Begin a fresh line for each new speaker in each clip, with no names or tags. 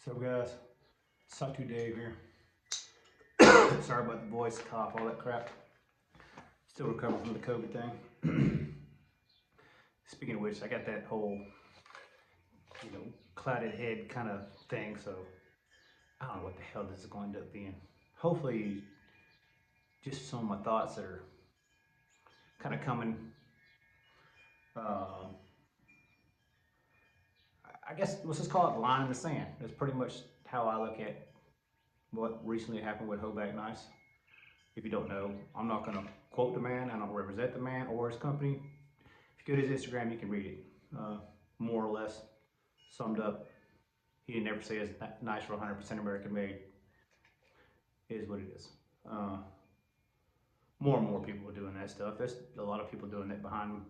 So guys, Suck to Dave here. Sorry about the voice, cough, all that crap. Still recovering from the COVID thing. Speaking of which, I got that whole, clouded head kind of thing, so I don't know what the hell this is going to end up being. Hopefully, just some of my thoughts that are kind of coming. I guess let's just call it line in the sand. That's pretty much how I look at what recently happened with Hoback Knives. If you don't know, I'm not going to quote the man. I don't represent the man or his company. If you go to his Instagram, you can read it. More or less summed up. He didn't ever say his knives were 100% American made. It is what it is. More and more people are doing that stuff. There's a lot of people doing that behind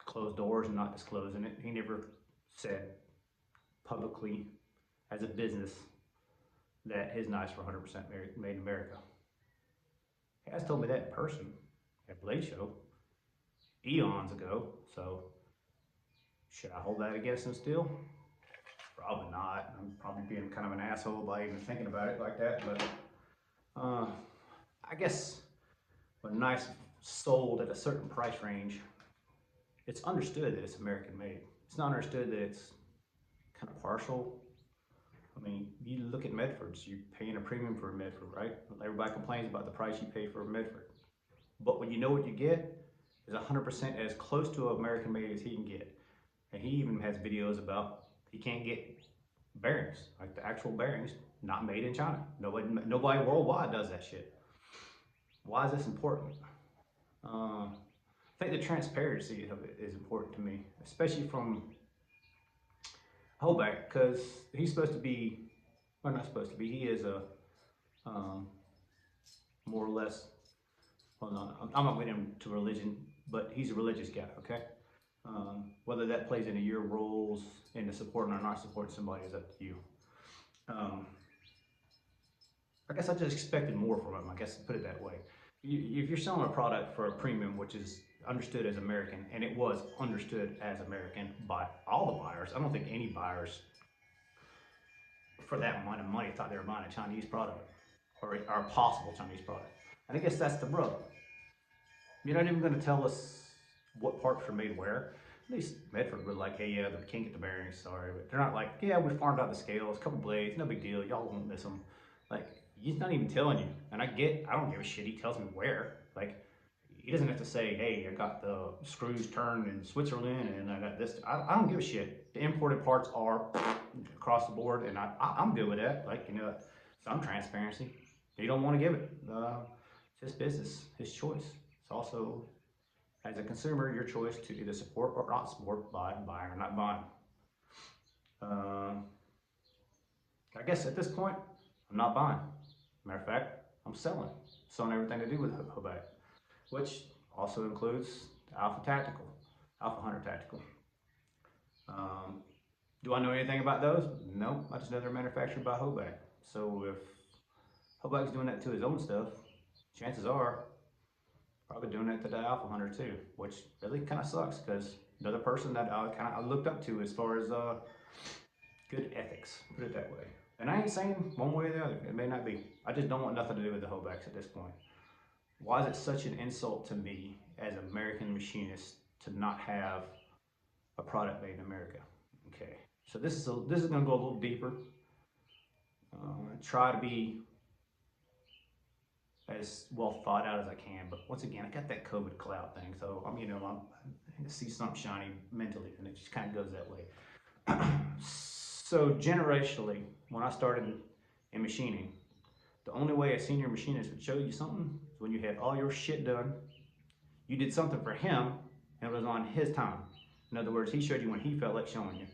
closed doors and not disclosing it. He never said publicly as a business that his knives were 100% made in America. He has told me that in person at Blade Show eons ago, so should I hold that against him still? Probably not. I'm probably being kind of an asshole by even thinking about it like that, but I guess when a knife's sold at a certain price range, it's understood that it's American made. It's not understood that it's kind of partial. I mean, you look at Medfords, you're paying a premium for a Medford, right? Everybody complains about the price you pay for a Medford. But when you know what you get is 100% as close to American made as he can get. And he even has videos about he can't get bearings, like the actual bearings, not made in China. Nobody worldwide does that shit. Why is this important? I think the transparency of it is important to me, especially from Hoback, because he's supposed to be, well, not supposed to be, he is a more or less, well, no, I'm not getting into religion, but he's a religious guy, okay? Whether that plays into your roles into supporting or not supporting somebody is up to you. I guess I just expected more from him, I guess, to put it that way. If you're selling a product for a premium, which is understood as American, and it was understood as American by all the buyers, I don't think any buyers for that amount of money thought they were buying a Chinese product or a possible Chinese product. And I guess that's the rub. You're not even going to tell us what parts are made where. At least Medford were like, hey, yeah, we can't get the bearings, sorry. But they're not like, yeah, we farmed out the scales, a couple blades, no big deal, y'all won't miss them. Like, he's not even telling you. And I don't give a shit, he tells me where. Like, he doesn't have to say, hey, I got the screws turned in Switzerland and I got this. I don't give a shit. The imported parts are across the board and I'm good with that. Like, some transparency. You don't want to give it. It's his business, his choice. It's also, as a consumer, your choice to either support or not support, buying or not buying. I guess at this point, I'm not buying. Matter of fact, I'm selling everything to do with Hoback, which also includes the Alpha Hunter Tactical. Do I know anything about those? No, I just know they're manufactured by Hoback. So if Hoback's doing that to his own stuff, chances are probably doing that to the Alpha Hunter too, which really kind of sucks because another person that I looked up to as far as good ethics, put it that way. And I ain't saying one way or the other, it may not be. I just don't want nothing to do with the Hobacks at this point. Why is it such an insult to me as an American machinist to not have a product made in America? Okay, so this is going to go a little deeper. Try to be as well thought out as I can, but once again, I got that COVID cloud thing, so I see something shiny mentally, and it just kind of goes that way. So generationally, when I started in machining, the only way a senior machinist would show you something is when you had all your shit done, you did something for him, and it was on his time. In other words, he showed you when he felt like showing you.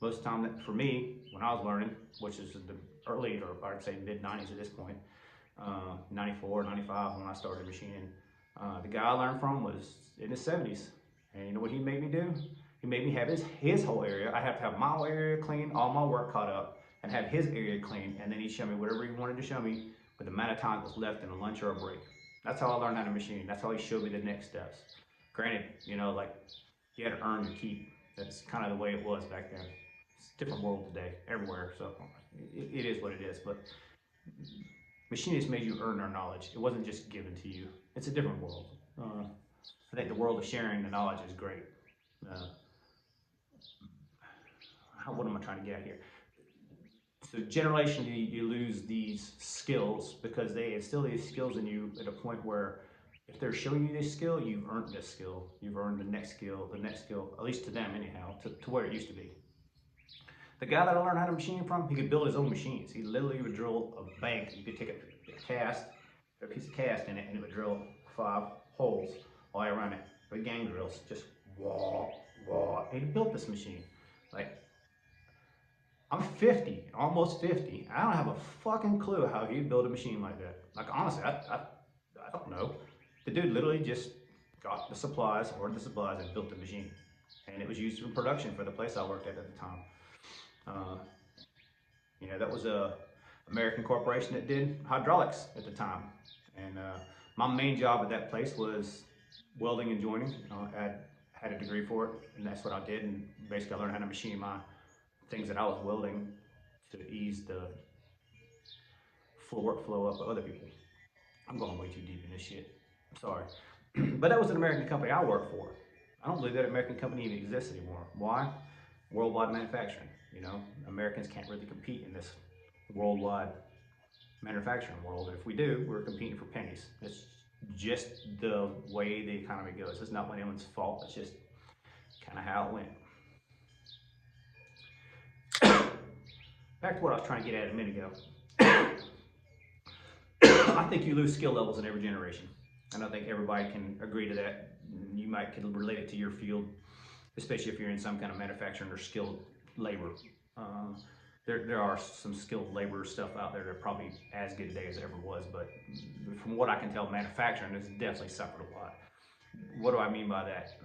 Most of the time, for me, when I was learning, which is the early, or I'd say mid-90s at this point, 94, 95 when I started machining, the guy I learned from was in his 70s. And you know what he made me do? He made me have his whole area. I have to have my whole area clean, all my work caught up, and have his area clean, and then he'd show me whatever he wanted to show me with the amount of time that was left in a lunch or a break. That's how I learned how to machine. That's how he showed me the next steps. Granted, like, you had to earn your keep. That's kind of the way it was back then. It's a different world today, everywhere. So it is what it is. But machinists made you earn their knowledge. It wasn't just given to you. It's a different world. I think the world of sharing the knowledge is great. Uh, what am I trying to get at here? So generationally, you lose these skills because they instill these skills in you at a point where if they're showing you this skill, you've earned this skill. You've earned the next skill, at least to them anyhow, to where it used to be. The guy that I learned how to machine from, he could build his own machines. He literally would drill a bank. You could take a cast, a piece of cast in it, and it would drill 5 holes all the way around it. Big gang drills, just wah, wah. He built this machine. Like, I'm 50, almost 50. I don't have a fucking clue how he'd build a machine like that. Like, honestly, I don't know. The dude literally just got the supplies, ordered the supplies, and built the machine. And it was used in production for the place I worked at the time. You know, that was a American corporation that did hydraulics at the time. And my main job at that place was welding and joining. I had a degree for it, and that's what I did. And basically, I learned how to machine my things that I was welding to ease the workflow up of other people. I'm going way too deep in this shit. I'm sorry. But that was an American company I worked for. I don't believe that American company even exists anymore. Why? Worldwide manufacturing. You know, Americans can't really compete in this worldwide manufacturing world. If we do, we're competing for pennies. It's just the way the economy goes. It's not anyone's fault. It's just kind of how it went. Back to what I was trying to get at a minute ago. I think you lose skill levels in every generation. And I think everybody can agree to that. You might could relate it to your field, especially if you're in some kind of manufacturing or skilled labor. There are some skilled labor stuff out there that are probably as good today as it ever was, but from what I can tell, manufacturing has definitely suffered a lot. What do I mean by that?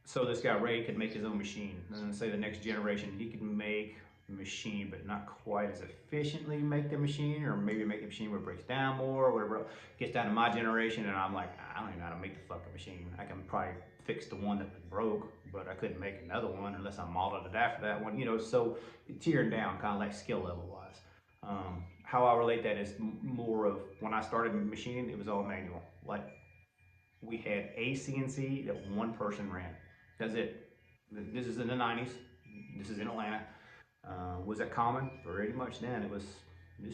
So this guy Ray could make his own machine, and say the next generation he could make a machine, but not quite as efficiently make the machine, or maybe make a machine where it breaks down more, or whatever. Gets down to my generation, and I'm like, I don't even know how to make the fucking machine. I can probably fix the one that was broke, but I couldn't make another one unless I modeled it after that one. You know, so tearing down, kind of like skill level wise. How I relate that is more of when I started machining, it was all manual. Like we had a CNC that one person ran. That's it. This is in the 90s. This is in Atlanta. Was that common? Pretty much then. It was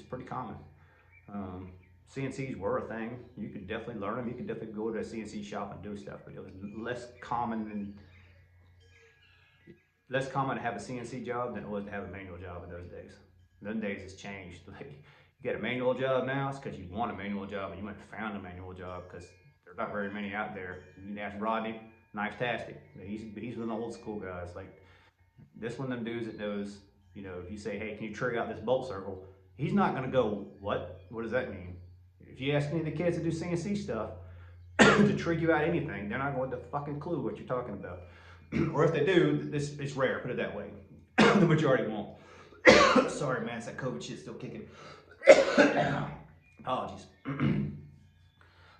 pretty common. CNCs were a thing. You could definitely learn them. You could definitely go to a CNC shop and do stuff, but it was less common to have a CNC job than it was to have a manual job in those days. In those days, it's changed. Like you get a manual job now, it's because you want a manual job and you went and found a manual job because there's not very many out there. You can ask Rodney, Knife-tastic. He's one of the old school guys. Like this one of them dudes that knows, you know, if you say, hey, can you trig out this bolt circle? He's not gonna go, what? What does that mean? If you ask any of the kids that do CNC stuff to trig you out anything, they're not going to fucking clue what you're talking about. Or if they do, it's rare, put it that way. The majority won't. Sorry, man, it's that COVID shit still kicking. Apologies.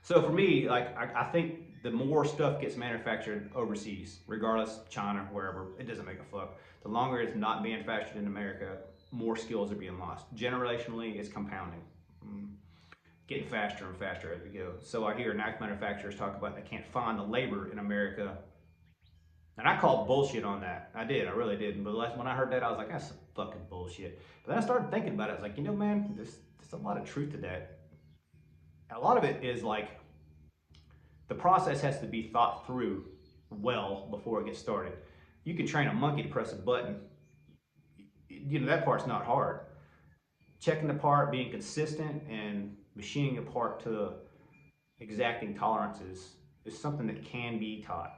So for me, like, I think the more stuff gets manufactured overseas, regardless, China, wherever, it doesn't make a fuck. The longer it's not being manufactured in America, more skills are being lost. Generationally, it's compounding. Getting faster and faster as we go. So I hear knife manufacturers talk about they can't find the labor in America. And I called bullshit on that. I really did. But when I heard that, I was like, that's fucking bullshit. But then I started thinking about it. I was like, you know, man, there's a lot of truth to that. A lot of it is like, the process has to be thought through well before it gets started. You can train a monkey to press a button. You know, that part's not hard. Checking the part, being consistent, and machining a part to exacting tolerances is something that can be taught.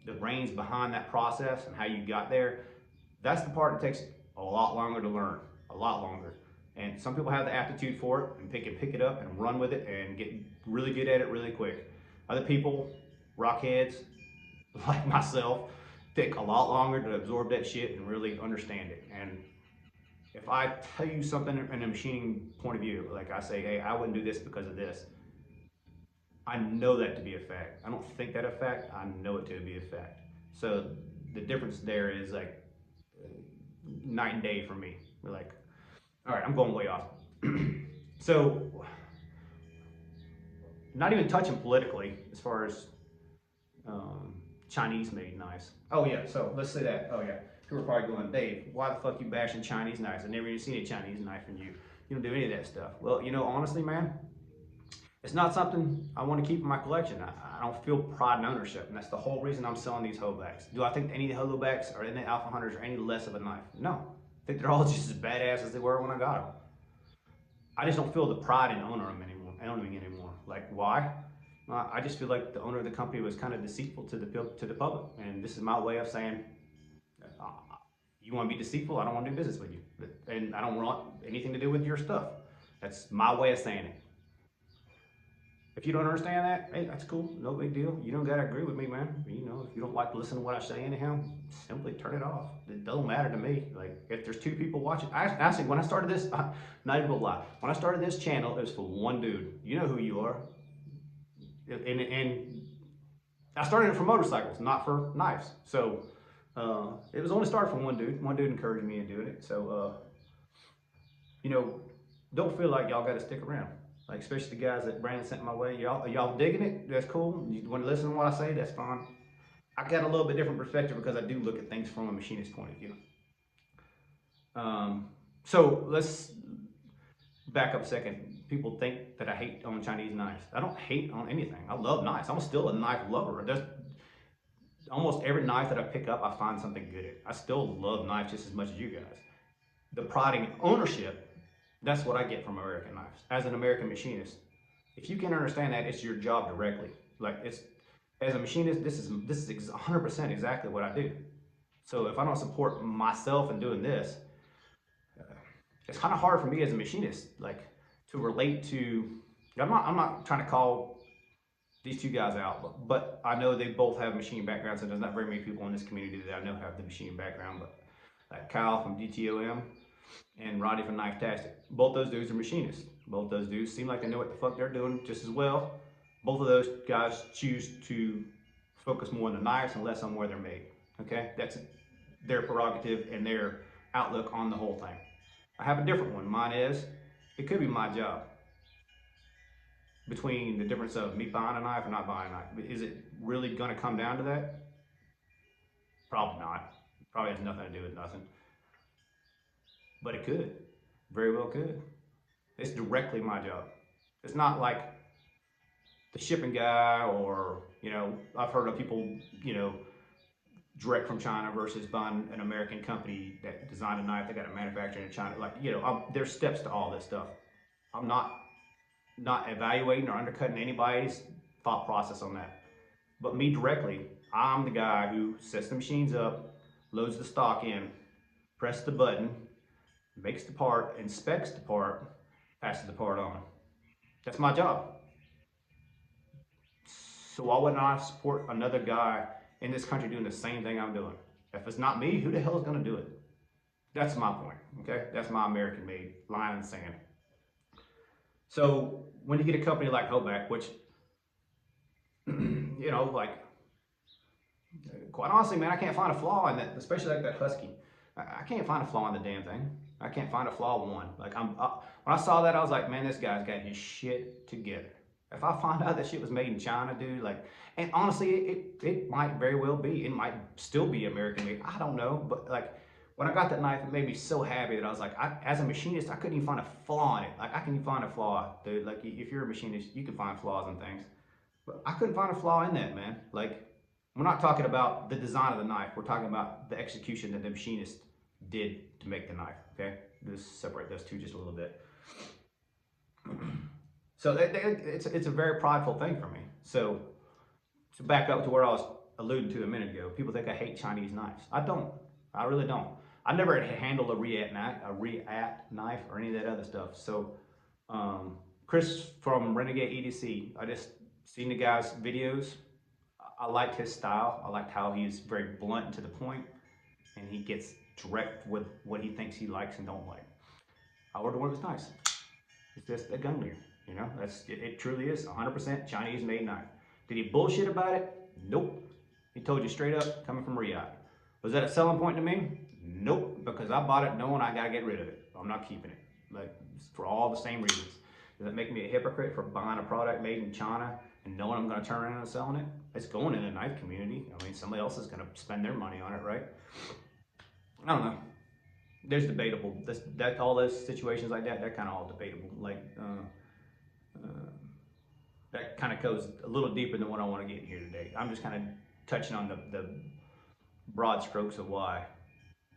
The brains behind that process and how you got there, that's the part that takes a lot longer to learn, a lot longer. And some people have the aptitude for it and pick it up and run with it and get really good at it really quick. Other people, rockheads like myself, take a lot longer to absorb that shit and really understand it. And if I tell you something in a machining point of view, like I say, hey, I wouldn't do this because of this, I know that to be a fact. I don't think that a fact, I know it to be a fact. So the difference there is like night and day for me. We're like, all right, I'm going way off. So, not even touching politically as far as Chinese made knives. Oh yeah, so let's say that. Oh yeah, people are probably going, Dave, why the fuck you bashing Chinese knives? I never even seen a Chinese knife from you. You don't do any of that stuff. Well, you know, honestly, man, it's not something I want to keep in my collection. I don't feel pride and ownership, and that's the whole reason I'm selling these Hobacks. Do I think any of the Holobacks or any of the Alpha Hunters are any less of a knife? No. I think they're all just as badass as they were when I got them. I just don't feel the pride in owning them anymore. Like, why? I just feel like the owner of the company was kind of deceitful to the public, and this is my way of saying, uh, you want to be deceitful? I don't want to do business with you, and I don't want anything to do with your stuff. That's my way of saying it. If you don't understand that, hey, that's cool. No big deal. You don't gotta agree with me, man. You know, if you don't like to listen to what I say anyhow, simply turn it off. It doesn't matter to me. Like, if there's 2 people watching, actually, when I started this, not even gonna lie, when I started this channel, it was for one dude. You know who you are. And I started it for motorcycles, not for knives. So, it was only started from one dude. One dude encouraged me in doing it. So, you know, don't feel like y'all gotta stick around. Like, especially the guys that Brandon sent my way. Y'all digging it? That's cool. You want to listen to what I say? That's fine. I got a little bit different perspective because I do look at things from a machinist point of view. So let's back up a second. People think that I hate on Chinese knives. I don't hate on anything. I love knives. I'm still a knife lover. There's almost every knife that I pick up, I find something good at. I still love knives just as much as you guys. The pride and ownership, that's what I get from American knives. As an American machinist, if you can understand that, it's your job directly. Like, it's, as a machinist, this is 100% exactly what I do. So if I don't support myself in doing this, it's kind of hard for me as a machinist, like, to relate to. I'm not trying to call these 2 guys out, but I know they both have machine backgrounds, and there's not very many people in this community that I know have the machine background. But like Kyle from DTOM and Roddy from Knife-Tastic. Both those dudes are machinists. Both those dudes seem like they know what the fuck they're doing just as well. Both of those guys choose to focus more on the knives and less on where they're made. Okay, that's their prerogative and their outlook on the whole thing. I have a different one. Mine is, it could be my job. Between the difference of me buying a knife and not buying a knife. Is it really gonna come down to that? Probably not. Probably has nothing to do with nothing. But it could. Very well could. It's directly my job. It's not like the shipping guy, or, you know, I've heard of people, you know, direct from China versus buying an American company that designed a knife that got it manufactured in China. Like, you know, there's steps to all this stuff. I'm not evaluating or undercutting anybody's thought process on that. But me directly, I'm the guy who sets the machines up, loads the stock in, presses the button, makes the part, inspects the part, passes the part on. That's my job. So why wouldn't I support another guy in this country doing the same thing I'm doing? If it's not me, who the hell is going to do it? That's my point, okay? That's my American-made line in the sand. So when you get a company like Hoback, which, you know, like, quite honestly, man, I can't find a flaw in that, especially like that Husky. I can't find a flaw in the damn thing. I can't find a flaw one. Like, when I saw that, I was like, man, this guy's got his shit together. If I find out that shit was made in China, dude, like, and honestly, it might very well be. It might still be American made. I don't know. But, like, when I got that knife, it made me so happy that I was like, as a machinist, I couldn't even find a flaw in it. Like, I can find a flaw, dude. Like, if you're a machinist, you can find flaws in things. But I couldn't find a flaw in that, man. Like, we're not talking about the design of the knife. We're talking about the execution that the machinist did to make the knife, okay? Just separate those two just a little bit. So it's a very prideful thing for me. So to back up to where I was alluding to a minute ago, people think I hate Chinese knives. I don't. I really don't. I never had handled a Reat knife or any of that other stuff. So Chris from Renegade EDC, I just seen the guy's videos. I liked his style. I liked how he's very blunt and to the point, and he gets direct with what he thinks he likes and don't like. I ordered one of his knives. It's just a gun leer, you know. It truly is 100% Chinese made knife. Did he bullshit about it? Nope. He told you straight up, coming from Riyadh. Was that a selling point to me? Nope, because I bought it knowing I gotta get rid of it. I'm not keeping it. Like, for all the same reasons. Does it make me a hypocrite for buying a product made in China and knowing I'm gonna turn around and selling it? It's going in the knife community. I mean, somebody else is gonna spend their money on it, right? I don't know. There's debatable. That all those situations like that kind of all debatable. Like, that kind of goes a little deeper than what I want to get in here today. I'm just kind of touching on the broad strokes of why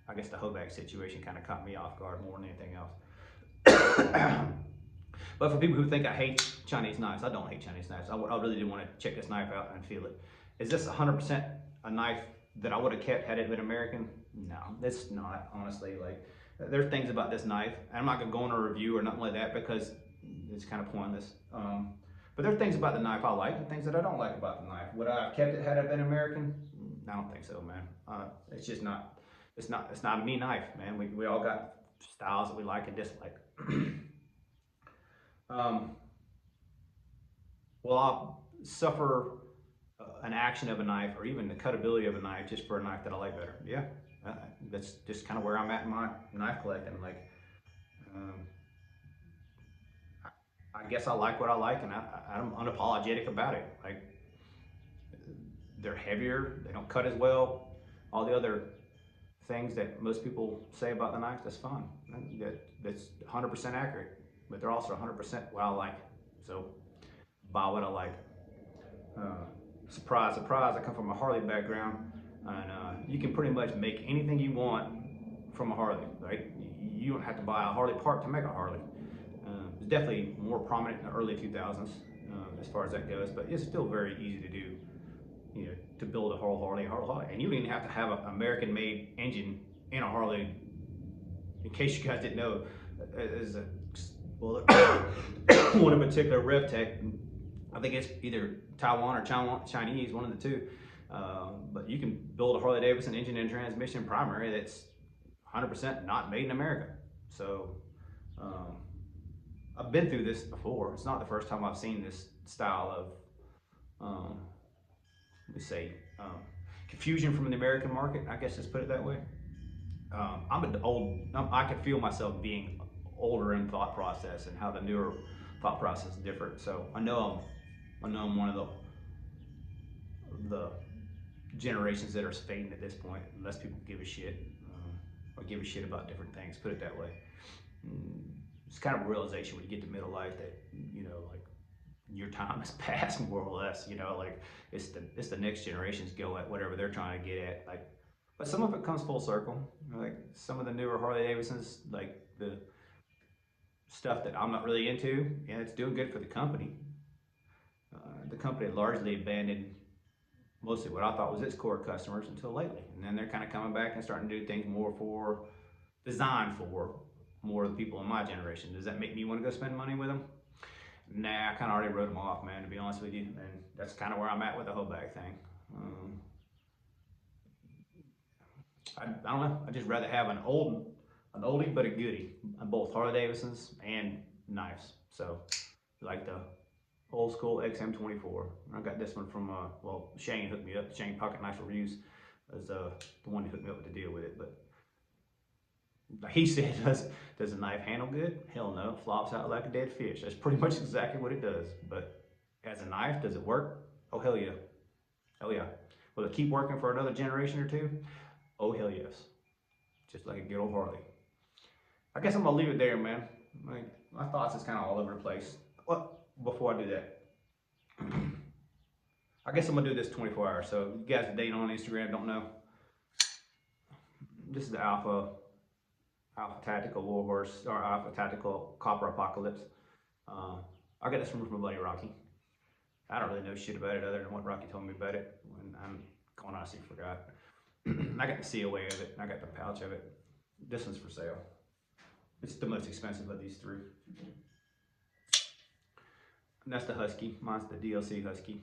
I guess the Hoback situation kind of caught me off guard more than anything else. But for people who think I hate Chinese knives, I don't hate Chinese knives. I really do want to check this knife out and feel it. Is this 100% a knife that I would have kept had it been American? No, it's not, honestly. Like, there's things about this knife, and I'm not gonna go on a review or nothing like that because it's kind of pointless. But there are things about the knife I like and things that I don't like about the knife. Would I have kept it had it been American? I don't think so, man. It's just not. It's not a me knife, man. We all got styles that we like and dislike. Will I suffer an action of a knife or even the cutability of a knife just for a knife that I like better? Yeah, that's just kind of where I'm at in my knife collecting. Like, I guess I like what I like, and I'm unapologetic about it. Like, they're heavier, they don't cut as well. All the other things that most people say about the knife, that's fine. That's 100% accurate, but they're also 100% what I like. So buy what I like. Surprise, surprise, I come from a Harley background, and you can pretty much make anything you want from a Harley, right? You don't have to buy a Harley part to make a Harley. It's definitely more prominent in the early 2000s as far as that goes, but it's still very easy to do, you know, to build a whole Harley, and you don't even have to have an American-made engine in a Harley. In case you guys didn't know, as well, one in particular, RevTech, I think it's either Taiwan or Chinese, one of the two. But you can build a Harley-Davidson engine and transmission primary that's 100% not made in America. So I've been through this before. It's not the first time I've seen this style of, let me say, confusion from the American market. I guess let's put it that way. I can feel myself being older in thought process and how the newer thought process is different. So I know I'm one of the generations that are fading at this point. Less people give a shit or give a shit about different things. Put it that way. It's kind of a realization when you get to middle life that, you know, like, your time has passed more or less. You know, like, it's the next generation's go at whatever they're trying to get at. Like, but some of it comes full circle. Like, some of the newer Harley-Davidsons, like the stuff that I'm not really into, yeah, it's doing good for the company. The company largely abandoned mostly what I thought was its core customers until lately. And then they're kind of coming back and starting to do things designed for more of the people in my generation. Does that make me want to go spend money with them? Nah, I kind of already wrote them off, man, to be honest with you. And that's kind of where I'm at with the Hoback thing. I don't know. I'd just rather have an oldie but a goodie on both Harley-Davidsons and knives. So, like the old school XM24. I got this one from, well, Shane hooked me up. Shane Pocket Knife Reviews is the one who hooked me up with the deal with it. But he said, does the knife handle good? Hell no, it flops out like a dead fish. That's pretty much exactly what it does. But as a knife, does it work? Oh, hell yeah. Hell yeah. Will it keep working for another generation or two? Oh, hell yes. Just like a good old Harley. I guess I'm gonna leave it there, man. Like, my thoughts is kind of all over the place. Well, before I do that, I guess I'm gonna do this 24 hours. So you guys are dating on Instagram, don't know. This is the Alpha Tactical Warhorse, or Alpha Tactical Copper Apocalypse. I got this from my buddy Rocky. I don't really know shit about it other than what Rocky told me about it when I'm going honestly forgot. I got the COA of it, I got the pouch of it. This one's for sale. It's the most expensive of these three. And that's the Husky. Mine's the DLC Husky.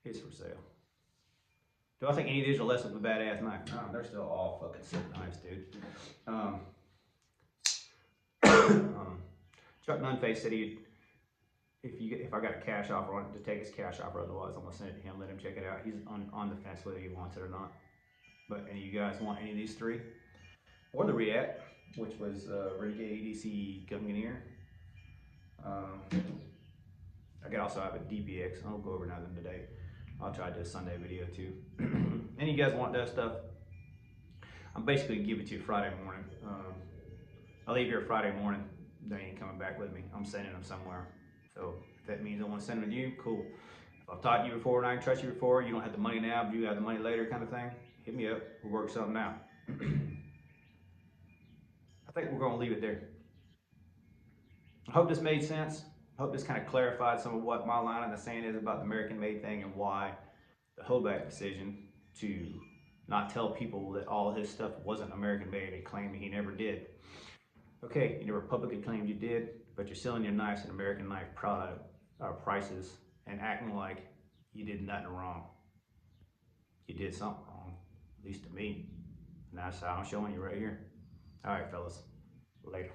It's for sale. Do I think any of these are less of a badass knife? No, they're still all fucking sick knives, dude. Chuck Nunface said he if I got a cash offer on it, to take his cash offer. Otherwise, I'm gonna send it to him, let him check it out. He's on the fence whether he wants it or not. But any of you guys want any of these three, or the React, which was Renegade EDC Gunganier. I could also have a DPX. I'll go over none of them today. I'll try to do a Sunday video too. Any of you guys want that stuff? I'm basically giving it to you Friday morning. I leave here Friday morning. They ain't coming back with me. I'm sending them somewhere. So if that means I want to send them with you, cool. If I've taught you before and I can trust you before, you don't have the money now, but you have the money later kind of thing, hit me up. We'll work something out. I think we're going to leave it there. I hope this made sense. I hope this kind of clarified some of what my line in the sand is about the American made thing and why the Hoback decision to not tell people that all his stuff wasn't American made and claim he never did. Okay, you never publicly claimed you did, but you're selling your knives at American knife product prices and acting like you did nothing wrong. You did something wrong, at least to me. And that's how I'm showing you right here. All right, fellas, later.